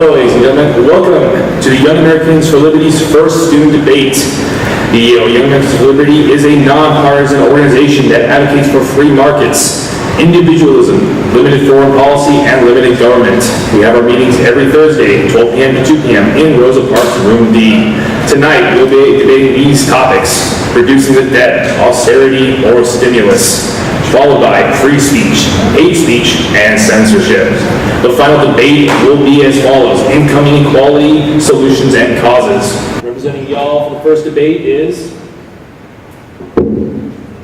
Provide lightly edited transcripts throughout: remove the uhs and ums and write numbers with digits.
Ladies and gentlemen, welcome to the Young Americans for Liberty's first student debate. The Young Americans for Liberty is a nonpartisan organization that advocates for free markets, individualism, limited foreign policy, and limited government. We have our meetings every Thursday, 12 p.m. to 2 p.m. in Rosa Parks, Room D. Tonight, we'll be debating these topics: reducing the debt, austerity, or stimulus, followed by free speech, hate speech, and censorship. The final debate will be as follows: incoming equality, solutions, and causes. Representing y'all for the first debate is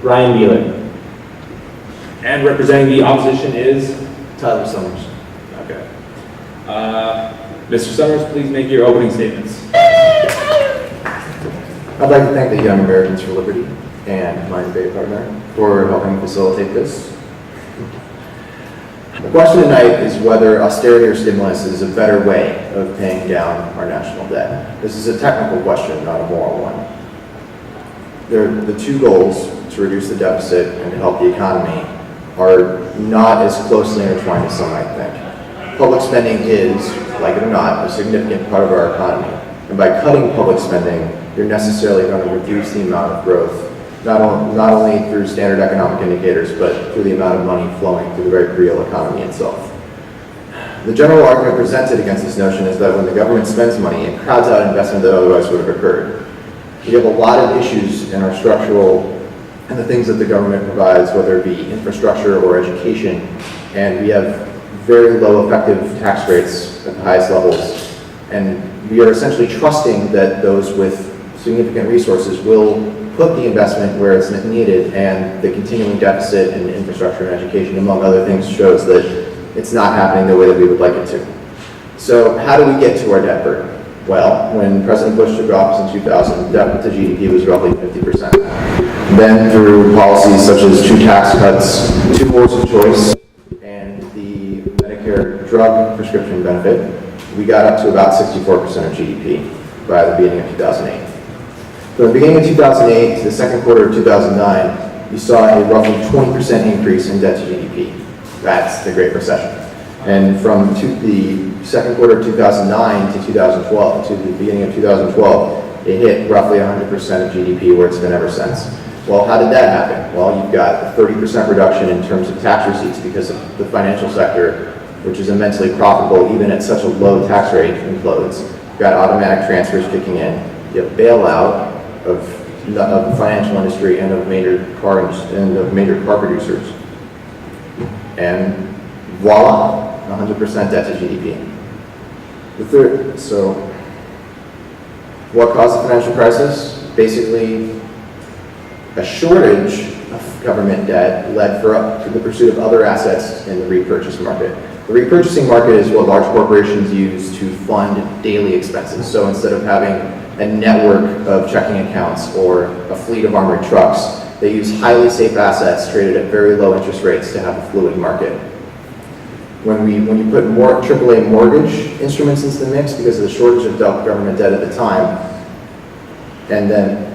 Ryan Beeler. And representing the opposition is Tyler Summers. okay. Mr. Summers, please make your opening statements. I'd like to thank the Young Americans for Liberty and my debate partner for helping facilitate this. The question tonight is whether austerity or stimulus is a better way of paying down our national debt. This is a technical question, not a moral one. The two goals, to reduce the deficit and to help the economy, are not as closely intertwined as some might think. Public spending is, like it or not, a significant part of our economy. And by cutting public spending, you're necessarily going to reduce the amount of growth, not only through standard economic indicators, but through the amount of money flowing through the very real economy itself. The general argument presented against this notion is that when the government spends money, it crowds out investment that otherwise would have occurred. We have a lot of issues in our structural and the things that the government provides, whether it be infrastructure or education, and we have very low effective tax rates at the highest levels, and we are essentially trusting that those with significant resources will put the investment where it's needed, and the continuing deficit in infrastructure and education, among other things, shows that it's not happening the way that we would like it to. So how do we get to our debt burden? Well, when President Bush took office in 2000, debt to GDP was roughly 50%. Then through policies such as 2 tax cuts, 2 wars of choice, and the Medicare drug prescription benefit, we got up to about 64% of GDP by the beginning of 2008. From the beginning of 2008 to the second quarter of 2009, you saw a roughly 20% increase in debt to GDP. That's the Great Recession. And from the second quarter of 2009 to 2012, to the beginning of 2012, it hit roughly 100% of GDP, where it's been ever since. Well, how did that happen? Well, you've got a 30% reduction in terms of tax receipts because of the financial sector, which is immensely profitable even at such a low tax rate, implodes. You've got automatic transfers kicking in. You have bailout of the financial industry and of major car producers. And voila, 100% debt to GDP. So what caused the financial crisis? Basically, a shortage of government debt led to the pursuit of other assets in the repurchase market. The repurchasing market is what large corporations use to fund daily expenses. So instead of having a network of checking accounts or a fleet of armored trucks, they use highly safe assets traded at very low interest rates to have a fluid market. When you put more AAA mortgage instruments into the mix because of the shortage of government debt at the time, and then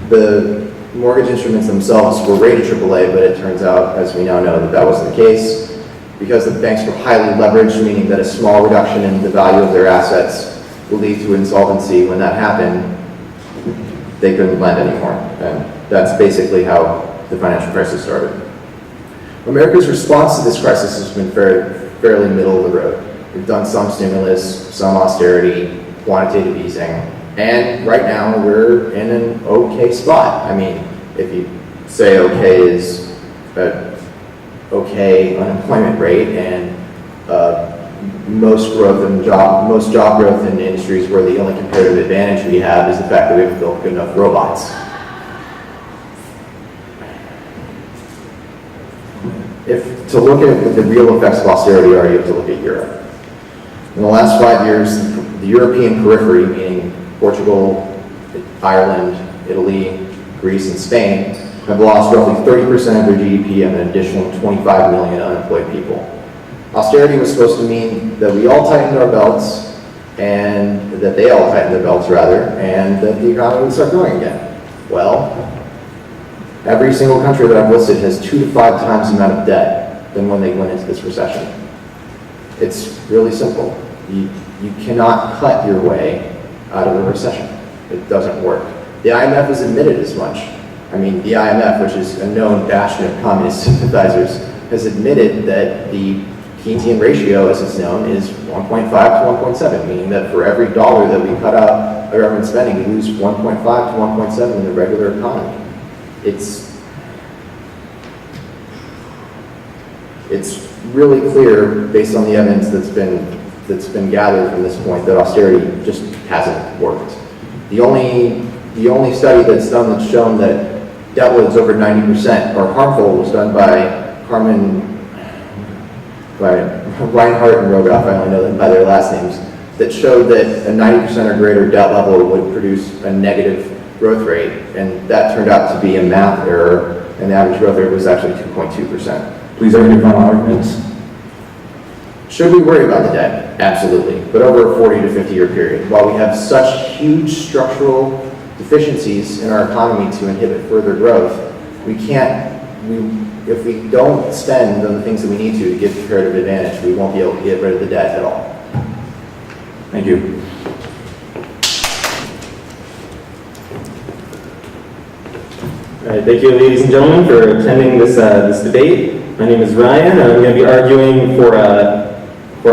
the mortgage instruments themselves were rated AAA, but it turns out, as we now know, that that wasn't the case, because the banks were highly leveraged, meaning that a small reduction in the value of their assets will lead to insolvency. When that happened, they couldn't lend anymore, and that's basically how the financial crisis started. America's response to this crisis has been fairly middle of the road. We've done some stimulus, some austerity, quantitative easing, and right now we're in an okay spot. I mean, if you say okay is an okay unemployment rate and most job growth in industries where the only comparative advantage we have is the fact that we haven't built good enough robots. To look at what the real effects of austerity are, you have to look at Europe. In the last 5 years, the European periphery, meaning Portugal, Ireland, Italy, Greece, and Spain, have lost roughly 30% of their GDP and an additional 25 million unemployed people. Austerity was supposed to mean that we all tightened our belts, and that they all tightened their belts rather, and that the economy would start growing again. Well, every single country that I've listed has 2 to 5 times the amount of debt than when they went into this recession. It's really simple. You cannot cut your way out of a recession. It doesn't work. The IMF has admitted as much. I mean, the IMF, which is a known bastion of communist sympathizers, has admitted that the Keynesian ratio, as it's known, is 1.5 to 1.7, meaning that for every dollar that we cut out of government spending, we lose 1.5 to 1.7 in the regular economy. It's really clear, based on the evidence that's been gathered from this point, that austerity just hasn't worked. The only study that's done that's shown that debt loads over 90% are harmful was done by Reinhardt and Rogoff, I only know them by their last names, that showed that a 90% or greater debt level would produce a negative growth rate, and that turned out to be a math error, and the average growth rate was actually 2.2%. Please have your final arguments. Should we worry about the debt? Absolutely, but over a 40 to 50 year period. While we have such huge structural deficiencies in our economy to inhibit further growth, if we don't spend on the things that we need to get comparative advantage, we won't be able to get rid of the debt at all. Thank you. All right, thank you, ladies and gentlemen, for attending this debate. My name is Ryan, and I'm going to be arguing for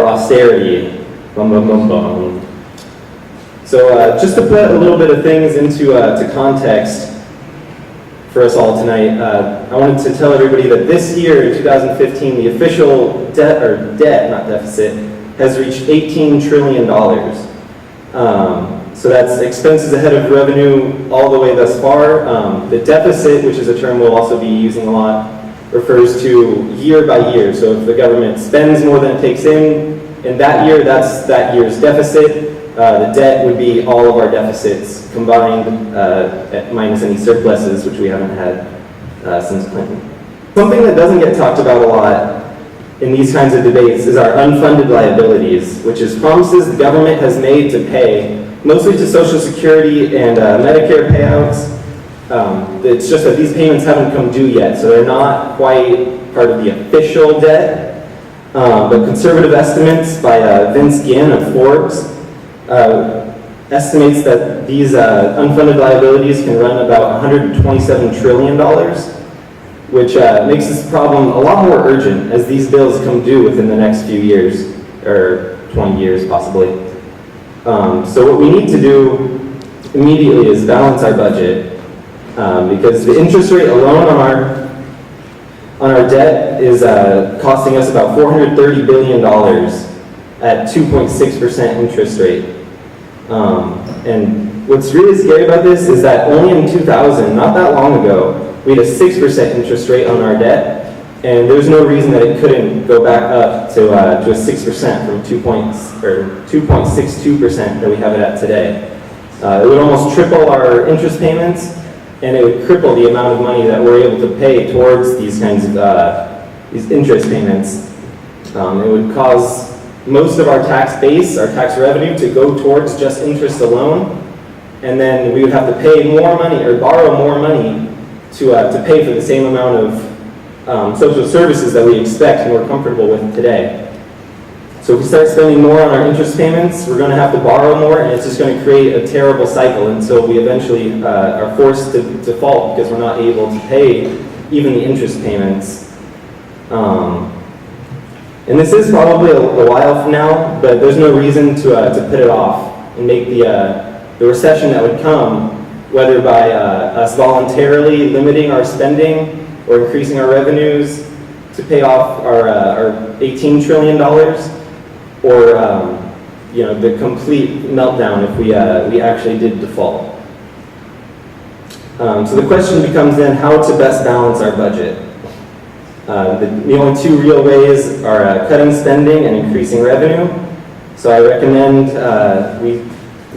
austerity. Bum, bum, bum, bum. So just to put a little bit of things into to context for us all tonight, I wanted to tell everybody that this year, in 2015, the official debt, not deficit, has reached $18 trillion. So that's expenses ahead of revenue all the way thus far. The deficit, which is a term we'll also be using a lot, refers to year by year. So if the government spends more than it takes in that year, that's that year's deficit. The debt would be all of our deficits combined, minus any surpluses, which we haven't had since Clinton. Something that doesn't get talked about a lot in these kinds of debates is our unfunded liabilities, which is promises the government has made to pay, mostly to Social Security and Medicare payouts. It's just that these payments haven't come due yet, so they're not quite part of the official debt. But conservative estimates by Vince Ginn of Forbes estimates that these unfunded liabilities can run about $127 trillion, which makes this problem a lot more urgent as these bills come due within the next few years, or 20 years possibly. So what we need to do immediately is balance our budget, because the interest rate alone on our debt is costing us about $430 billion at 2.6% interest rate. And what's really scary about this is that only in 2000, not that long ago, we had a 6% interest rate on our debt, and there's no reason that it couldn't go back up to a 6% from 2.62% that we have it at today. It would almost triple our interest payments, and it would cripple the amount of money that we're able to pay towards these kinds of these interest payments. It would cause most of our tax base, our tax revenue, to go towards just interest alone, and then we would have to pay more money or borrow more money to pay for the same amount of social services that we expect and we're comfortable with today. So if we start spending more on our interest payments, we're going to have to borrow more, and it's just going to create a terrible cycle until we eventually are forced to default because we're not able to pay even the interest payments. And this is probably a while from now, but there's no reason to put it off and make the recession that would come, whether by us voluntarily limiting our spending or increasing our revenues to pay off our $18 trillion, or the complete meltdown if we actually did default. So the question becomes then how to best balance our budget. The only two real ways are cutting spending and increasing revenue. So I recommend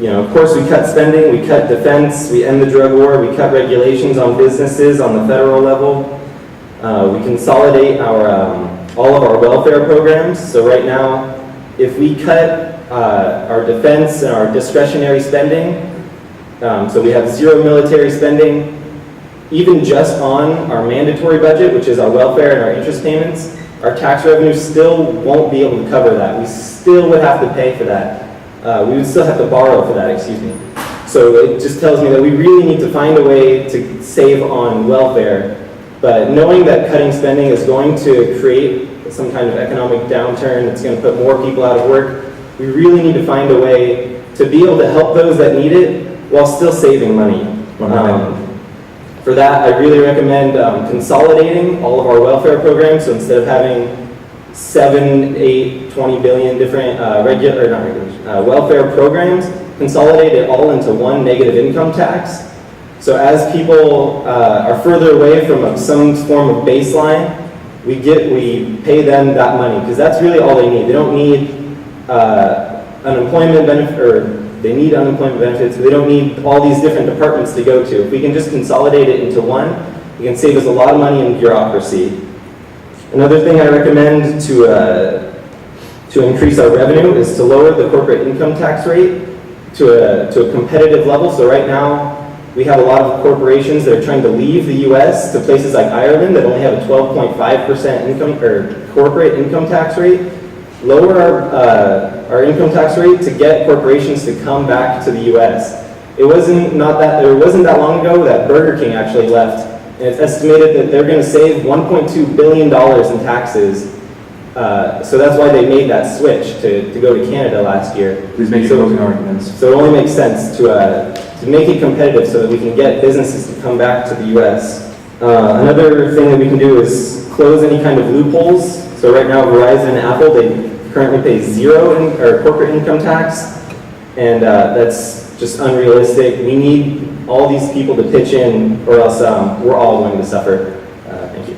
of course we cut spending, we cut defense, we end the drug war, we cut regulations on businesses on the federal level. We consolidate all of our welfare programs. So right now, if we cut our defense and our discretionary spending, so we have zero military spending, even just on our mandatory budget, which is our welfare and our interest payments, our tax revenue still won't be able to cover that. We still would have to pay for that. we would still have to borrow for that, excuse me. So it just tells me that we really need to find a way to save on welfare, but knowing that cutting spending is going to create some kind of economic downturn, it's going to put more people out of work, we really need to find a way to be able to help those that need it while still saving money. For that, I really recommend consolidating all of our welfare programs. So instead of having 7, 8, 20 billion different welfare programs, consolidate it all into one negative income tax. So as people are further away from some form of baseline, we pay them that money, because that's really all they need. They don't need unemployment benefit, or they need unemployment benefits. They don't need all these different departments to go to. If we can just consolidate it into one, it can save us a lot of money in bureaucracy. Another thing I recommend to increase our revenue is to lower the corporate income tax rate to a competitive level. So right now, we have a lot of corporations that are trying to leave the U.S. to places like Ireland that only have a 12.5% income or corporate income tax rate. Lower our income tax rate to get corporations to come back to the U.S. It wasn't that long ago that Burger King actually left, and it's estimated that they're going to save $1.2 billion in taxes. So that's why they made that switch to go to Canada last year. Please make your closing arguments. So it only makes sense to make it competitive so that we can get businesses to come back to the U.S. Another thing that we can do is close any kind of loopholes. So right now, Verizon and Apple, they currently pay zero corporate income tax, and that's just unrealistic. We need all these people to pitch in, or else we're all going to suffer. Thank you.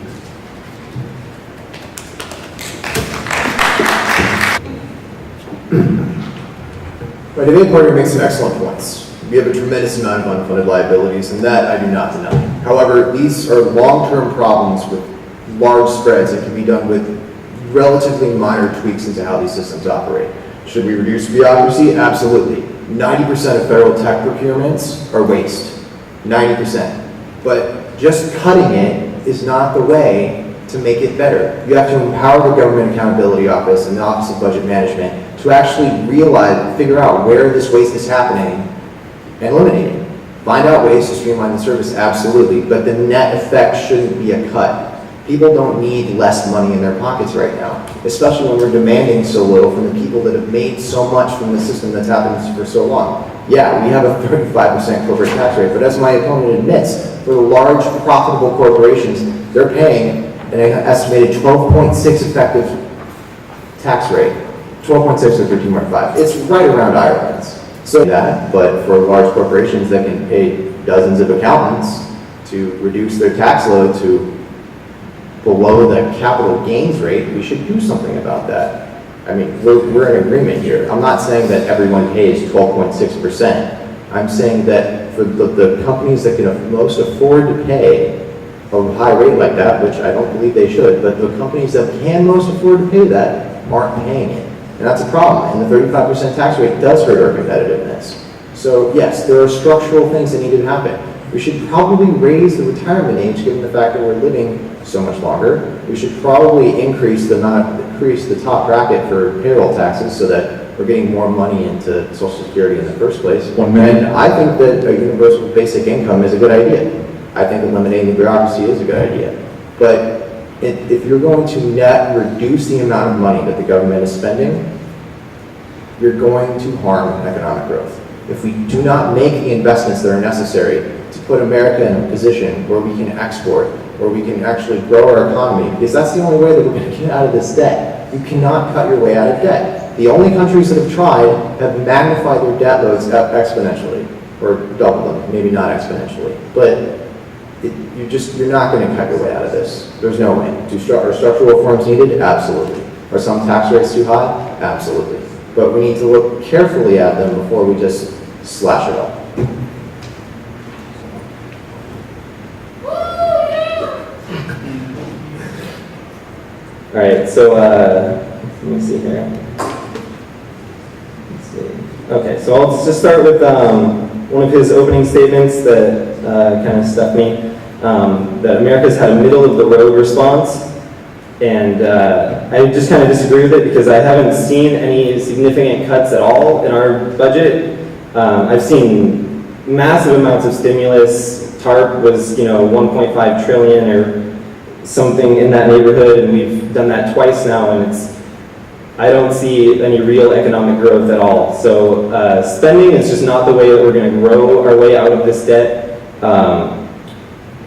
My debate partner makes some excellent points. We have a tremendous amount of unfunded liabilities, and that I do not deny. However, these are long-term problems with large spreads that can be done with relatively minor tweaks into how these systems operate. Should we reduce bureaucracy? Absolutely. 90% of federal tech procurements are waste. 90%. But just cutting it is not the way to make it better. You have to empower the Government Accountability Office and the Office of Budget Management to actually figure out where this waste is happening and eliminate it. Find out ways to streamline the service, absolutely, but the net effect shouldn't be a cut. People don't need less money in their pockets right now, especially when we're demanding so little from the people that have made so much from the system that's happened for so long. Yeah, we have a 35% corporate tax rate, but as my opponent admits, for the large profitable corporations, they're paying an estimated 12.6 effective tax rate. 12.6 or 13.5. It's right around Ireland's. So that, but for large corporations that can pay dozens of accountants to reduce their tax load to below the capital gains rate, we should do something about that. I mean, we're in agreement here. I'm not saying that everyone pays 12.6%. I'm saying that for the companies that can most afford to pay a high rate like that, which I don't believe they should, but the companies that can most afford to pay that aren't paying it. And that's a problem. And the 35% tax rate does hurt our competitiveness. So yes, there are structural things that need to happen. We should probably raise the retirement age given the fact that we're living so much longer. We should probably increase the top bracket for payroll taxes so that we're getting more money into Social Security in the first place. And I think that a universal basic income is a good idea. I think eliminating the bureaucracy is a good idea. But if you're going to net reduce the amount of money that the government is spending, you're going to harm economic growth. If we do not make the investments that are necessary to put America in a position where we can export, where we can actually grow our economy, because that's the only way that we're going to get out of this debt. You cannot cut your way out of debt. The only countries that have tried have magnified their debt loads exponentially, or doubled them, maybe not exponentially. But you're not going to cut your way out of this. There's no way. Are structural reforms needed? Absolutely. Are some tax rates too high? Absolutely. But we need to look carefully at them before we just slash it all. All right, so let me see here. Let's see. Okay, so I'll just start with one of his opening statements that kind of stuck me. That America's had a middle-of-the-road response, And I just kind of disagree with it because I haven't seen any significant cuts at all in our budget. I've seen massive amounts of stimulus. TARP was, 1.5 trillion or something in that neighborhood, and we've done that twice now, and I don't see any real economic growth at all. So spending is just not the way that we're going to grow our way out of this debt.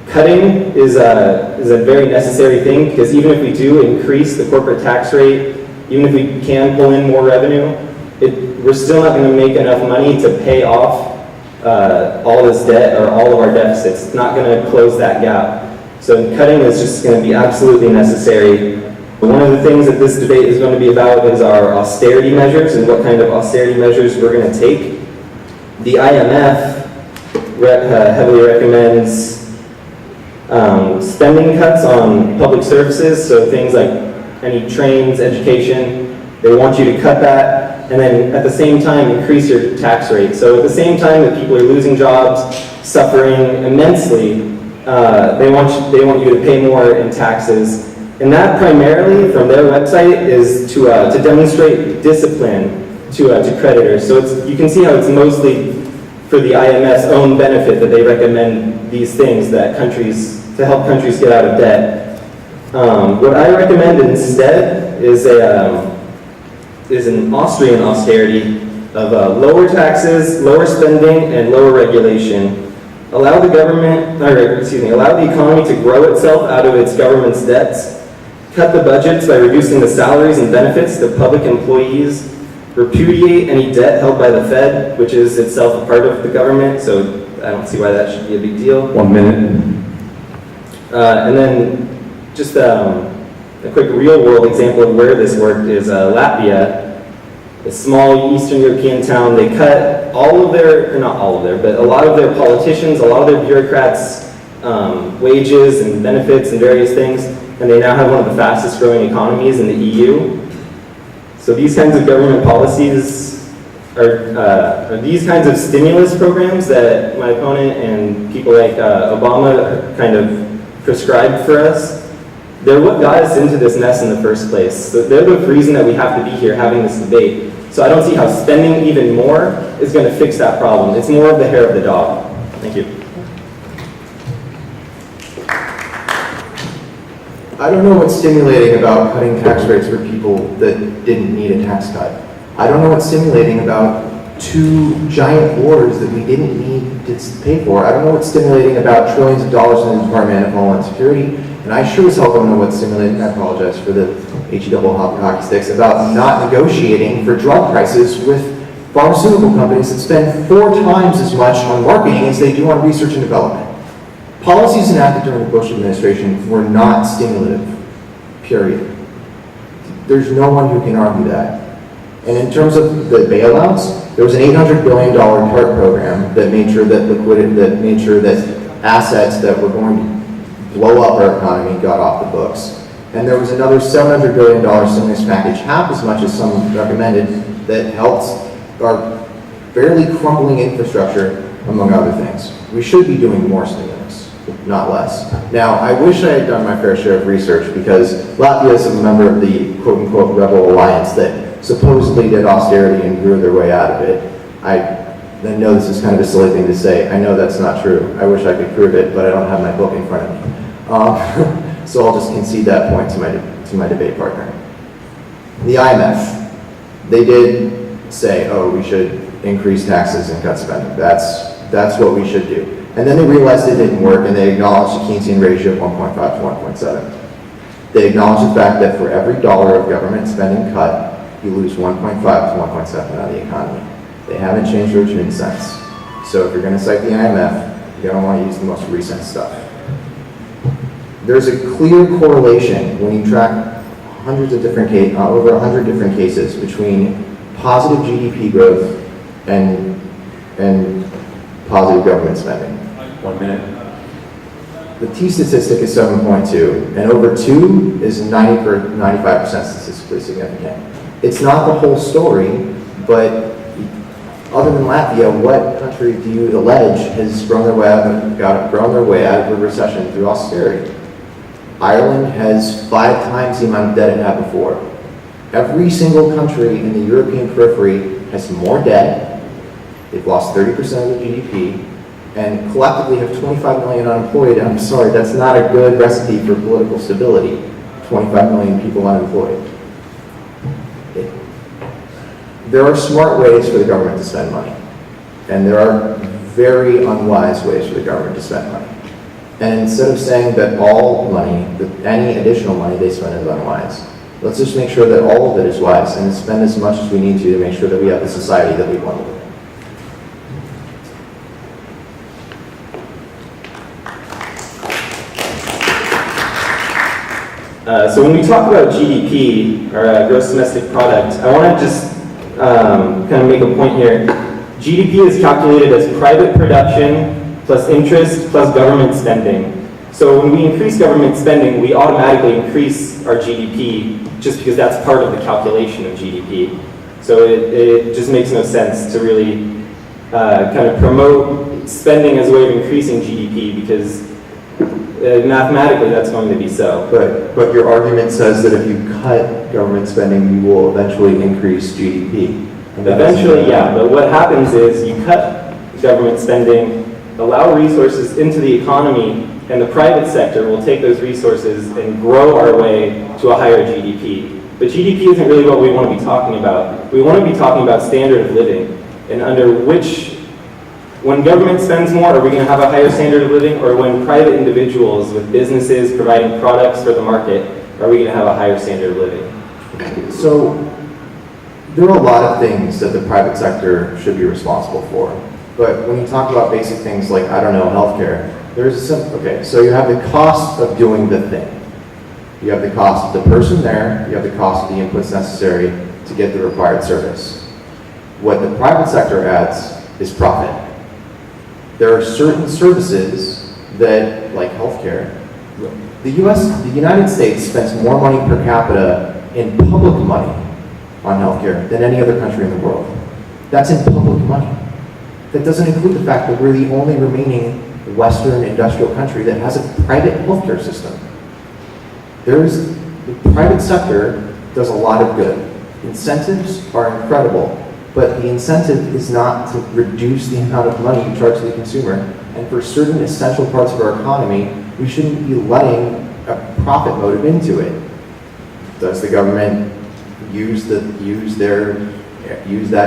Cutting is a very necessary thing, because even if we do increase the corporate tax rate, even if we can pull in more revenue, we're still not going to make enough money to pay off all this debt or all of our deficits. It's not going to close that gap. So cutting is just going to be absolutely necessary. One of the things that this debate is going to be about is our austerity measures and what kind of austerity measures we're going to take. The IMF heavily recommends spending cuts on public services, so things like any trains, education. They want you to cut that, and then at the same time increase your tax rate. So at the same time that people are losing jobs, suffering immensely, they want you to pay more in taxes. And that primarily, from their website, is to demonstrate discipline to creditors. So you can see how it's mostly for the IMF's own benefit that they recommend these things to help countries get out of debt. What I recommend instead is an Austrian austerity of lower taxes, lower spending, and lower regulation. Allow the economy to grow itself out of its government's debts. Cut the budgets by reducing the salaries and benefits to public employees. Repudiate any debt held by the Fed, which is itself a part of the government, so I don't see why that should be a big deal. 1 minute. And then just a quick real-world example of where this worked is Latvia, a small Eastern European town. They cut all of their, not all of their, but a lot of their politicians, a lot of their bureaucrats' wages and benefits and various things, and they now have one of the fastest growing economies in the EU. So these kinds of government policies are these kinds of stimulus programs that my opponent and people like Obama kind of prescribed for us. They're what got us into this mess in the first place. So they're the reason that we have to be here having this debate. So I don't see how spending even more is going to fix that problem. It's more of the hair of the dog. Thank you. I don't know what's stimulating about cutting tax rates for people that didn't need a tax cut. I don't know what's stimulating about 2 giant wars that we didn't need to pay for. I don't know what's stimulating about trillions of dollars in the Department of Homeland Security. And I sure as hell don't know what's stimulating, I apologize for the H-double hockey sticks, about not negotiating for drug prices with pharmaceutical companies that spend 4 times as much on marketing as they do on research and development. Policies enacted during the Bush administration were not stimulative, period. There's no one who can argue that. And in terms of the bailouts, there was an $800 billion TARP program that made sure that assets that were going to blow up our economy got off the books. And there was another $700 billion stimulus package, half as much as some recommended, that helped our fairly crumbling infrastructure, among other things. We should be doing more stimulus, not less. Now, I wish I had done my fair share of research, because Latvia is a member of the quote-unquote rebel alliance that supposedly did austerity and grew their way out of it. I know this is kind of a silly thing to say. I know that's not true. I wish I could prove it, but I don't have my book in front of me. So I'll just concede that point to my debate partner. The IMF, they did say, oh, we should increase taxes and cut spending. That's what we should do. And then they realized it didn't work, and they acknowledged the Keynesian ratio of 1.5 to 1.7. They acknowledged the fact that for every dollar of government spending cut, you lose 1.5 to 1.7 out of the economy. They haven't changed their tune since. So if you're going to cite the IMF, you're going to want to use the most recent stuff. There's a clear correlation when you track hundreds of different over 100 different cases between positive GDP growth and positive government spending. 1 minute. The T statistic is 7.2, and over 2 is 95% statistically significant. It's not the whole story, but other than Latvia, what country do you allege has grown their way out of a recession through austerity? Ireland has 5 times the amount of debt it had before. Every single country in the European periphery has more debt. They've lost 30% of their GDP and collectively have 25 million unemployed. And I'm sorry, that's not a good recipe for political stability. 25 million people unemployed. There are smart ways for the government to spend money. And there are very unwise ways for the government to spend money. And instead of saying that all money, that any additional money they spend is unwise, let's just make sure that all of it is wise and spend as much as we need to make sure that we have the society that we want to live in. So when we talk about GDP, or gross domestic product, I want to just kind of make a point here. GDP is calculated as private production plus interest plus government spending. So when we increase government spending, we automatically increase our GDP just because that's part of the calculation of GDP. So it just makes no sense to really kind of promote spending as a way of increasing GDP because mathematically that's going to be so. But your argument says that if you cut government spending, you will eventually increase GDP. Eventually, yeah, but what happens is you cut government spending, allow resources into the economy, and the private sector will take those resources and grow our way to a higher GDP. But GDP isn't really what we want to be talking about. We want to be talking about standard of living, and under which, when government spends more, are we going to have a higher standard of living, or when private individuals with businesses providing products for the market, are we going to have a higher standard of living? So, there are a lot of things that the private sector should be responsible for. But when you talk about basic things like, I don't know, healthcare, there's a simple, okay, so you have the cost of doing the thing. You have the cost of the person there, you have the cost of the inputs necessary to get the required service. What the private sector adds is profit. There are certain services that, like healthcare, the United States spends more money per capita in public money on healthcare than any other country in the world. That's in public money. That doesn't include the fact that we're the only remaining Western industrial country that has a private healthcare system. The private sector does a lot of good. Incentives are incredible, but the incentive is not to reduce the amount of money you charge to the consumer. And for certain essential parts of our economy, we shouldn't be letting a profit motive into it. Does the government use that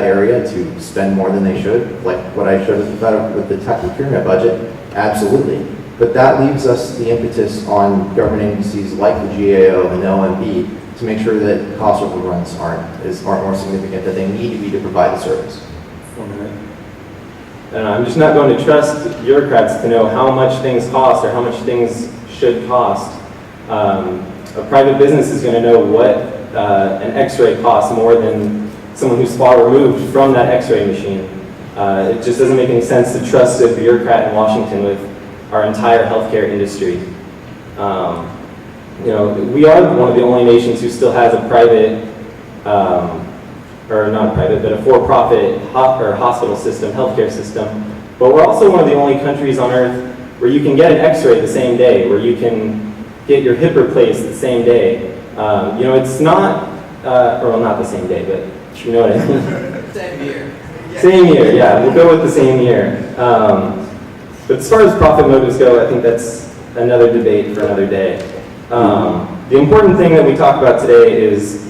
area to spend more than they should, like what I showed with the tech procurement budget? Absolutely. But that leaves us the impetus on government agencies like the GAO and the LMP to make sure that cost overruns aren't more significant than they need to be to provide the service. 1 minute. And I'm just not going to trust bureaucrats to know how much things cost or how much things should cost. A private business is going to know what an x-ray costs more than someone who's far removed from that x-ray machine. It just doesn't make any sense to trust a bureaucrat in Washington with our entire healthcare industry. We are one of the only nations who still has a private, or not private, but a for-profit hospital system, healthcare system. But we're also one of the only countries on earth where you can get an x-ray the same day, where you can get your hip replaced the same day. It's not, not the same day, but you know what I mean? Same year. Same year, yeah, we'll go with the same year. But as far as profit motives go, I think that's another debate for another day. The important thing that we talk about today is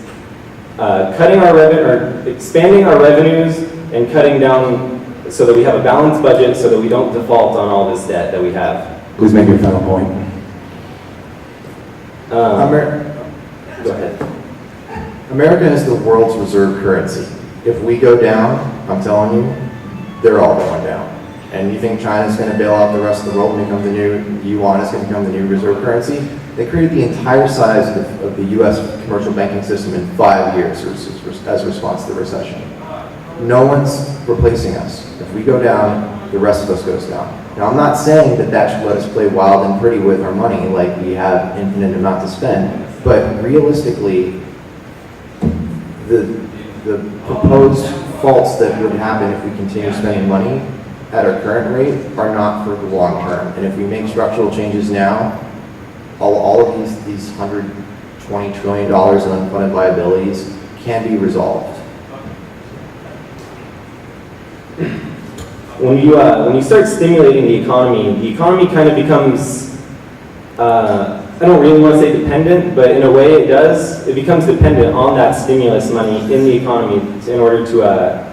cutting our revenue, or expanding our revenues and cutting down so that we have a balanced budget so that we don't default on all this debt that we have. Please make your final point. Go ahead. America has the world's reserve currency. If we go down, I'm telling you, they're all going down. And you think China's going to bail out the rest of the world and become the new yuan is going to become the new reserve currency? They created the entire size of the U.S. commercial banking system in 5 years as a response to the recession. No one's replacing us. If we go down, the rest of us goes down. Now, I'm not saying that should let us play wild and pretty with our money like we have infinite amount to spend, but realistically, the proposed faults that would happen if we continue spending money at our current rate are not for the long term. And if we make structural changes now, all of these $120 trillion in unfunded liabilities can be resolved. When you start stimulating the economy kind of becomes, I don't really want to say dependent, but in a way it does. It becomes dependent on that stimulus money in the economy in order to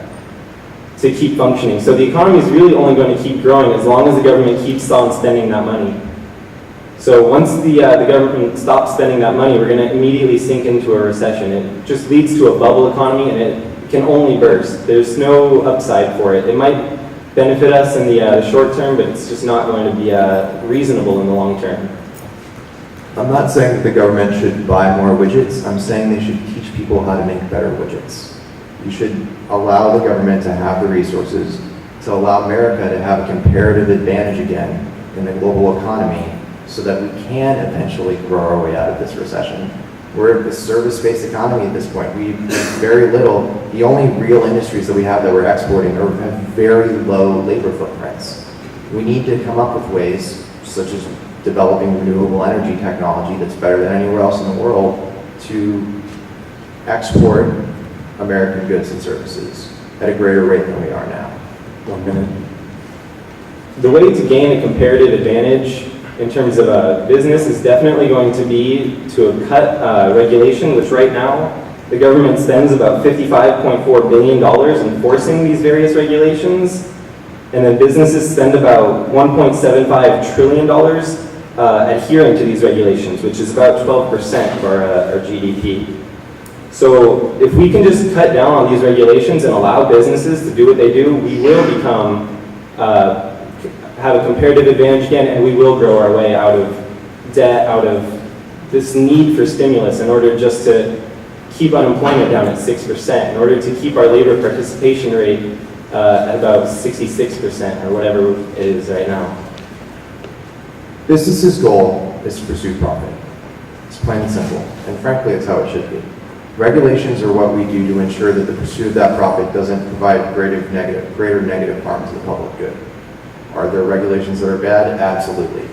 keep functioning. So the economy is really only going to keep growing as long as the government keeps on spending that money. So once the government stops spending that money, we're going to immediately sink into a recession. It just leads to a bubble economy, and it can only burst. There's no upside for it. It might benefit us in the short term, but it's just not going to be reasonable in the long term. I'm not saying that the government should buy more widgets. I'm saying they should teach people how to make better widgets. You should allow the government to have the resources to allow America to have a comparative advantage again in the global economy so that we can eventually grow our way out of this recession. We're a service-based economy at this point. We have very little. The only real industries that we have that we're exporting have very low labor footprints. We need to come up with ways, such as developing renewable energy technology that's better than anywhere else in the world, to export American goods and services at a greater rate than we are now. 1 minute. The way to gain a comparative advantage in terms of a business is definitely going to be to cut regulation, which right now the government spends about $55.4 billion enforcing these various regulations, and then businesses spend about $1.75 trillion adhering to these regulations, which is about 12% of our GDP. So if we can just cut down on these regulations and allow businesses to do what they do, we will become have a comparative advantage again, and we will grow our way out of debt, out of this need for stimulus in order just to keep unemployment down at 6%, in order to keep our labor participation rate at about 66% or whatever it is right now. Business's goal is to pursue profit. It's plain and simple, and frankly, it's how it should be. Regulations are what we do to ensure that the pursuit of that profit doesn't provide greater negative harm to the public good. Are there regulations that are bad? Absolutely.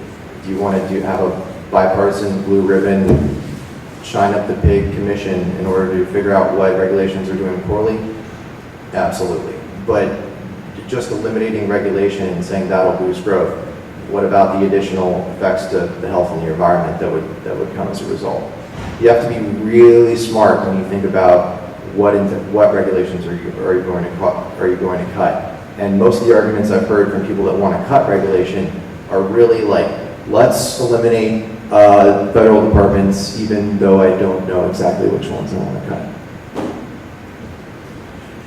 Do you want to have a bipartisan blue ribbon, shine up the pig commission in order to figure out what regulations are doing poorly? Absolutely. But just eliminating regulation and saying that'll boost growth, what about the additional effects to the health and the environment that would come as a result? You have to be really smart when you think about what regulations are you going to cut. And most of the arguments I've heard from people that want to cut regulation are really like, let's eliminate federal departments, even though I don't know exactly which ones I want to cut.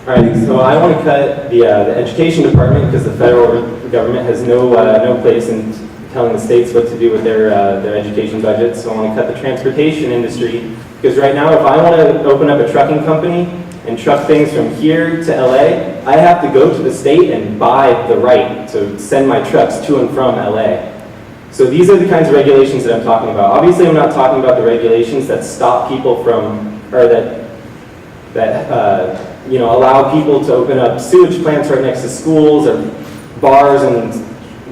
All right, so I want to cut the education department because the federal government has no place in telling the states what to do with their education budgets. So I want to cut the transportation industry because right now, if I want to open up a trucking company and truck things from here to LA, I have to go to the state and buy the right to send my trucks to and from LA. So these are the kinds of regulations that I'm talking about. Obviously, I'm not talking about the regulations that stop people from, or that allow people to open up sewage plants right next to schools or bars and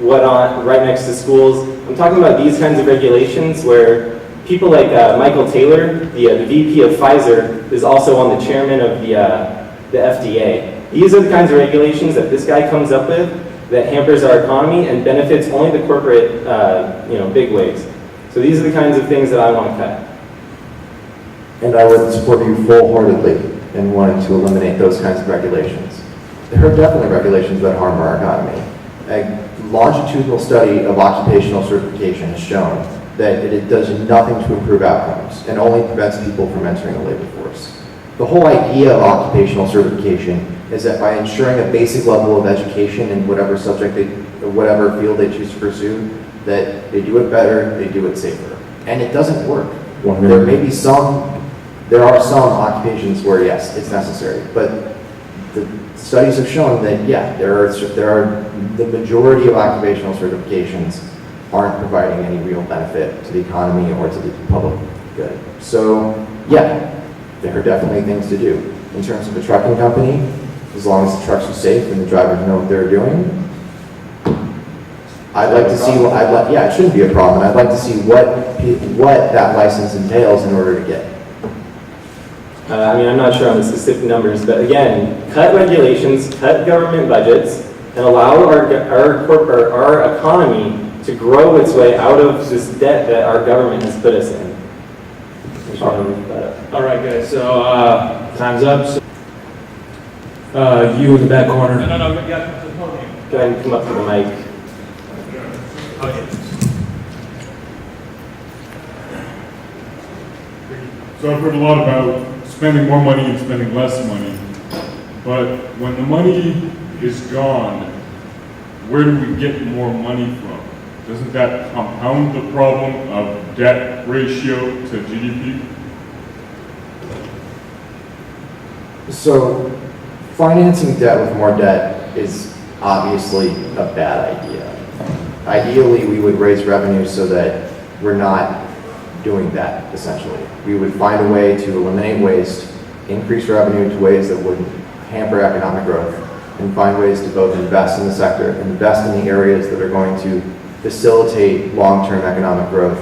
whatnot right next to schools. I'm talking about these kinds of regulations where people like Michael Taylor, the VP of Pfizer, is also on the chairman of the FDA. These are the kinds of regulations that this guy comes up with that hampers our economy and benefits only the corporate, bigwigs. So these are the kinds of things that I want to cut. And I would support you full-heartedly in wanting to eliminate those kinds of regulations. There are definitely regulations that harm our economy. A longitudinal study of occupational certification has shown that it does nothing to improve outcomes and only prevents people from entering the labor force. The whole idea of occupational certification is that by ensuring a basic level of education in whatever subject whatever field they choose to pursue, that they do it better, they do it safer. And it doesn't work. There are some occupations where yes, it's necessary, but the studies have shown that there are the majority of occupational certifications aren't providing any real benefit to the economy or to the public good. So there are definitely things to do. In terms of a trucking company, as long as the trucks are safe and the drivers know what they're doing, I'd like to see, yeah, it shouldn't be a problem. I'd like to see what that license entails in order to get it. I mean, I'm not sure on the specific numbers, but again, cut regulations, cut government budgets, and allow our economy to grow its way out of this debt that our government has put us in. All right, guys, so time's up. So, you in the back corner. No, you got to come to the podium. Go ahead and come up to the mic. So I've heard a lot about spending more money and spending less money, but when the money is gone, where do we get more money from? Doesn't that compound the problem of debt ratio to GDP? So financing debt with more debt is obviously a bad idea. Ideally, we would raise revenue so that we're not doing that, essentially. We would find a way to eliminate waste, increase revenue to ways that wouldn't hamper economic growth, and find ways to both invest in the sector, invest in the areas that are going to facilitate long-term economic growth.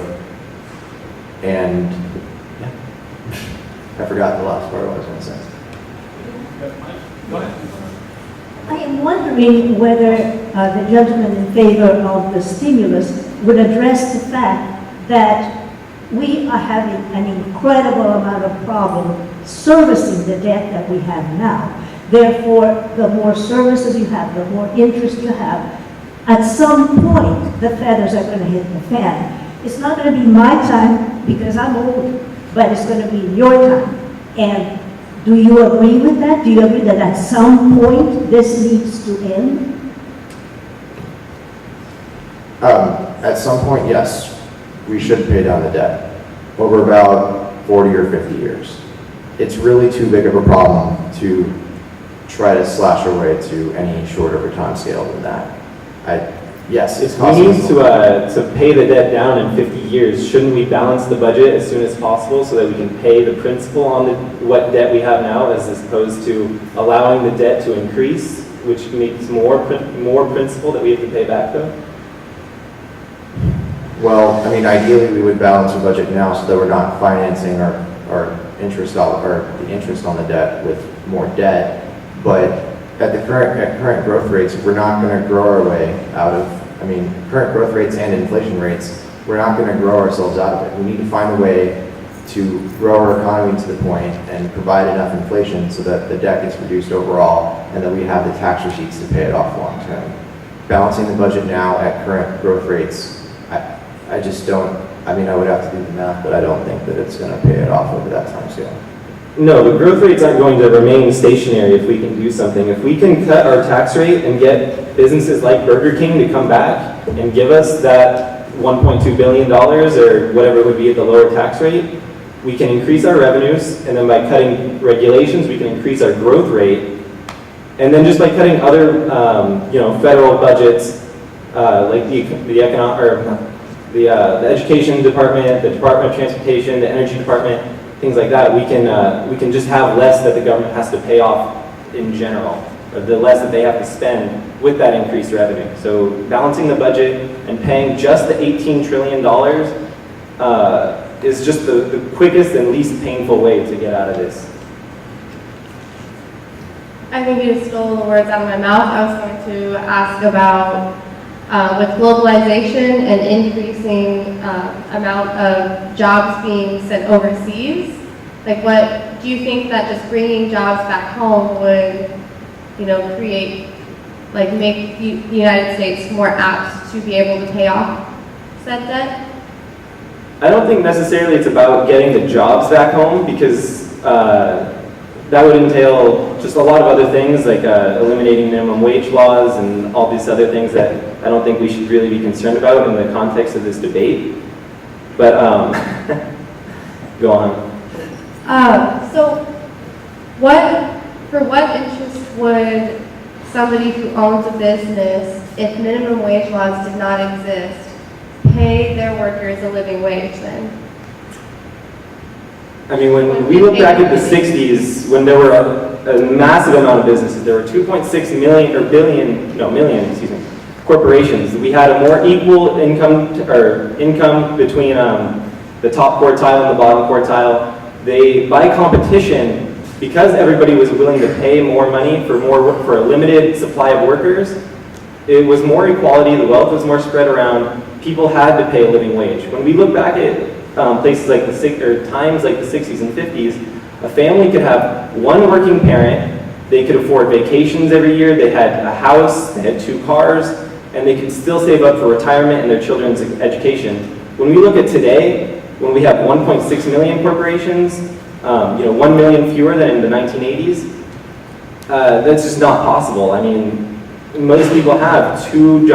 And yeah. I forgot the last part of what I was going to say. Go ahead. I am wondering whether the gentleman in favor of the stimulus would address the fact that we are having an incredible amount of problem servicing the debt that we have now. Therefore, the more services you have, the more interest you have, at some point, the feathers are going to hit the fan. It's not going to be my time because I'm old, but it's going to be your time. And do you agree with that? Do you agree that at some point this needs to end? At some point, yes, we should pay down the debt over about 40 or 50 years. It's really too big of a problem to try to slash our way to any short of a time scale than that. Yes, it's If we possible. need to pay the debt down in 50 years, shouldn't we balance the budget as soon as possible so that we can pay the principal on what debt we have now, as opposed to allowing the debt to increase, which means more principal that we have to pay back though? Well, I mean, ideally, we would balance our budget now so that we're not financing our interest the interest on the debt with more debt. But at current growth rates, we're not going to grow our way out of, current growth rates and inflation rates, we're not going to grow ourselves out of it. We need to find a way to grow our economy to the point and provide enough inflation so that the debt gets reduced overall and that we have the tax receipts to pay it off long term. Balancing the budget now at current growth rates, I just don't, I would have to do the math, but I don't think that it's going to pay it off over that time scale. No, the growth rates aren't going to remain stationary if we can do something. If we can cut our tax rate and get businesses like Burger King to come back and give us that $1.2 billion or whatever it would be at the lower tax rate, we can increase our revenues, and then by cutting regulations, we can increase our growth rate. And then just by cutting other, federal budgets, like the education department, the Department of Transportation, the energy department, things like that, we can just have less that the government has to pay off in general, or the less that they have to spend with that increased revenue. So balancing the budget and paying just the $18 trillion is just the quickest and least painful way to get out of this. I think you stole the words out of my mouth. I was going to ask about with globalization and increasing amount of jobs being sent overseas, what do you think that just bringing jobs back home would, create, make the United States more apt to be able to pay off said debt? I don't think necessarily it's about getting the jobs back home, because that would entail just a lot of other things, like eliminating minimum wage laws and all these other things that I don't think we should really be concerned about in the context of this debate. But go on. So for what interest would somebody who owns a business, if minimum wage laws did not exist, pay their workers a living wage then? When we look back at the 60s, when there were a massive amount of businesses, there were 2.6 million, corporations. We had a more equal income between the top quartile and the bottom quartile. They, by competition, because everybody was willing to pay more money for more work for a limited supply of workers, it was more equality, the wealth was more spread around, people had to pay a living wage. When we look back at places like times like the 60s and 50s, a family could have one working parent, they could afford vacations every year, they had a house, they had 2 cars, and they could still save up for retirement and their children's education. When we look at today, when we have 1.6 million corporations, 1 million fewer than in the 1980s, that's just not possible. I mean, most people have two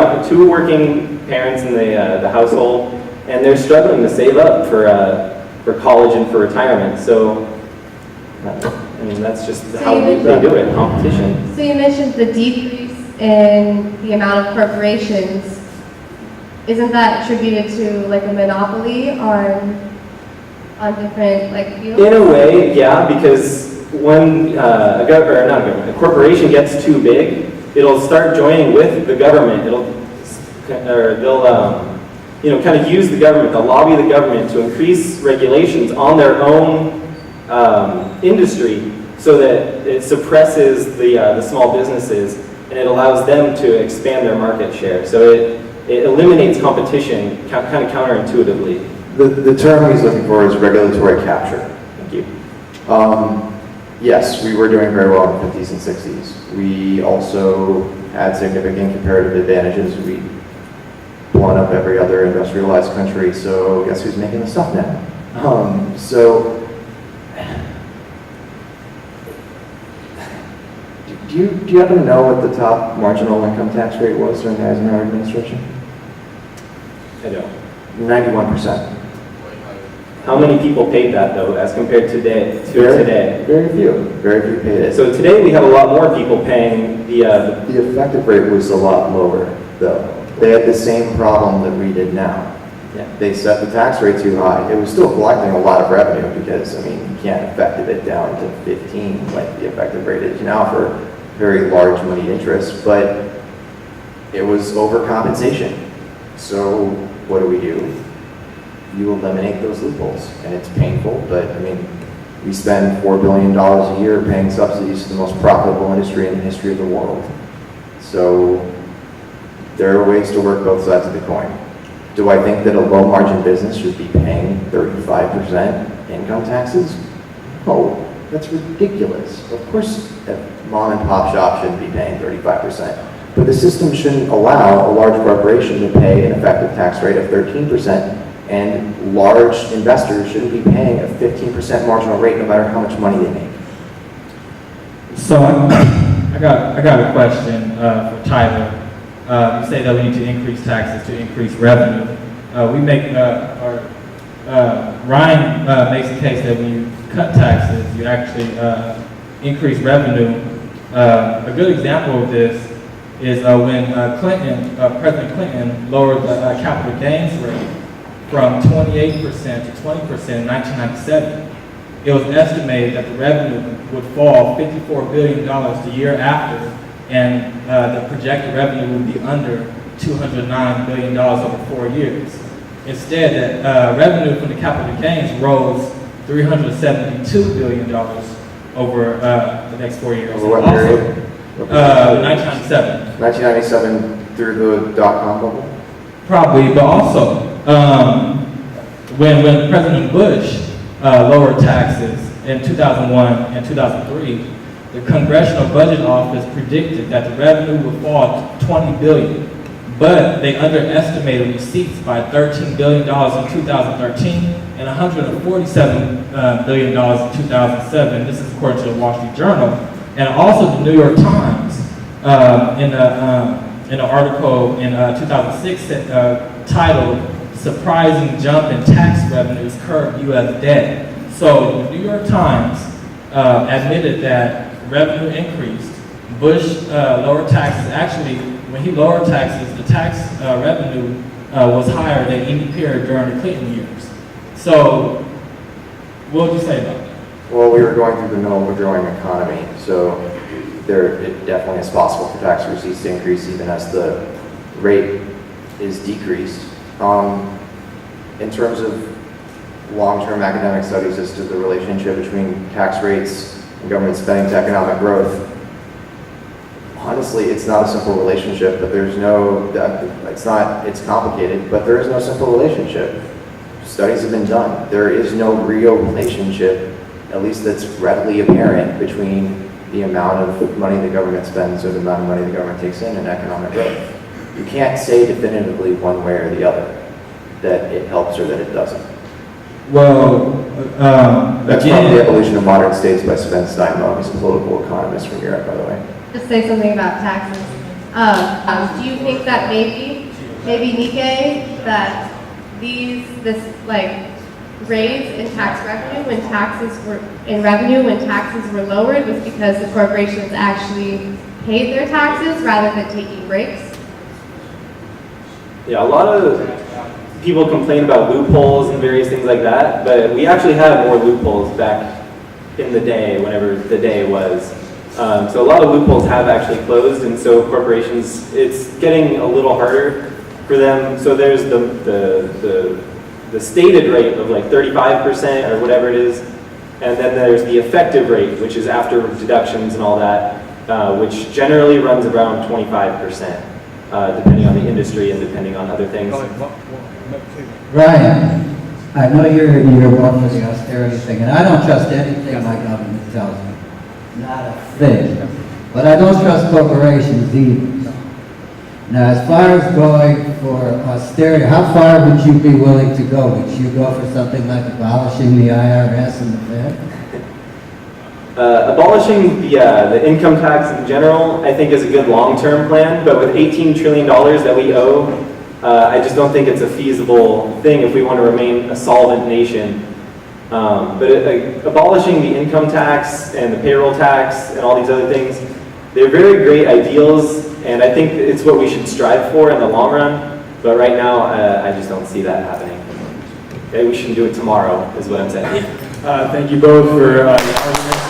working parents in the household, and they're struggling to save up for college and for retirement. So, I mean, that's just how they do it, competition. So you mentioned the decrease in the amount of corporations. Isn't that attributed to like a monopoly on different like fields? In a way, yeah, because when a corporation gets too big, it'll start joining with the government. They'll kind of use the government, they'll lobby the government to increase regulations on their own industry so that it suppresses the small businesses and it allows them to expand their market share. So it eliminates competition kind of counterintuitively. The term he's looking for is regulatory capture. Thank you. Yes, we were doing very well in the 50s and 60s. We also had significant comparative advantages. We blown up every other industrialized country, so guess who's making the stuff now? Do you happen to know what the top marginal income tax rate was during the Eisenhower administration? I don't. 91%. How many people paid that though, as compared to today? Very few paid it. So today we have a lot more people paying the effective rate was a lot lower, though. They had the same problem that we did now. Yeah. They set the tax rate too high. It was still collecting a lot of revenue because, I mean, you can't effective it down to 15 like the effective rate is now for very large money interest, but it was overcompensation. So what do? You eliminate those loopholes, and it's painful, but I mean, we spend $4 billion a year paying subsidies to the most profitable industry in the history of the world. So there are ways to work both sides of the coin. Do I think that a low margin business should be paying 35% income taxes? No, that's ridiculous. Of course, a mom and pop shop shouldn't be paying 35%. But the system shouldn't allow a large corporation to pay an effective tax rate of 13%, and large investors shouldn't be paying a 15% marginal rate no matter how much money they make. So I got a question for Tyler. You say that we need to increase taxes to increase revenue. Ryan makes the case that when you cut taxes, you actually increase revenue. A good example of this is when President Clinton lowered the capital gains rate from 28% to 20% in 1997. It was estimated that the revenue would fall $54 billion the year after, and the projected revenue would be under $209 billion over 4 years. Instead, revenue from the capital gains rose $372 billion over the next 4 years. Over what period? 1997. 1997 through the dot-com bubble? Probably, but also when President Bush lowered taxes in 2001 and 2003, the Congressional Budget Office predicted that the revenue would fall to $20 billion, but they underestimated receipts by $13 billion in 2013 and $147 billion in 2007. This is according to the Wall Street Journal. And also the New York Times, in an article in 2006 titled "Surprising Jump in Tax Revenues Curb U.S. Debt." So the New York Times admitted that revenue increased. Bush lowered taxes. Actually, when he lowered taxes, the tax revenue was higher than any period during the Clinton years. So what would you say about that? Well, we were going through the middle of a growing economy, so it definitely is possible for tax receipts to increase even as the rate is decreased. In terms of long-term academic studies as to the relationship between tax rates and government spending to economic growth, honestly, it's not a simple relationship, but there's no, it's complicated, but there is no simple relationship. Studies have been done. There is no real relationship, at least that's readily apparent, between the amount of money the government spends or the amount of money the government takes in and economic growth. You can't say definitively one way or the other that it helps or that it doesn't. Well, That's from The Evolution of Modern States by Sven Steinmo. He's a political economist from Europe, by the way. Just say something about taxes. Do you think that maybe Nikkei, that this like raise in tax revenue when taxes were lowered was because the corporations actually paid their taxes rather than taking breaks? Yeah, a lot of people complain about loopholes and various things like that, but we actually had more loopholes back in the day, whenever the day was. So a lot of loopholes have actually closed, and so corporations, it's getting a little harder for them. So there's the stated rate of like 35% or whatever it is, and then there's the effective rate, which is after deductions and all that, which generally runs around 25%, depending on the industry and depending on other things. Ryan, I know you're one for the austerity thing, and I don't trust anything my government tells me. Not a thing. But I don't trust corporations either. Now, as far as going for austerity, how far would you be willing to go? Would you go for something like abolishing the IRS and the Fed? Abolishing the income tax in general, I think is a good long-term plan, but with $18 trillion that we owe, I just don't think it's a feasible thing if we want to remain a solvent nation. But abolishing the income tax and the payroll tax and all these other things, they're very great ideals, and I think it's what we should strive for in the long run. But right now, I just don't see that happening. Okay, we shouldn't do it tomorrow, is what I'm saying. Thank you both for your arguments.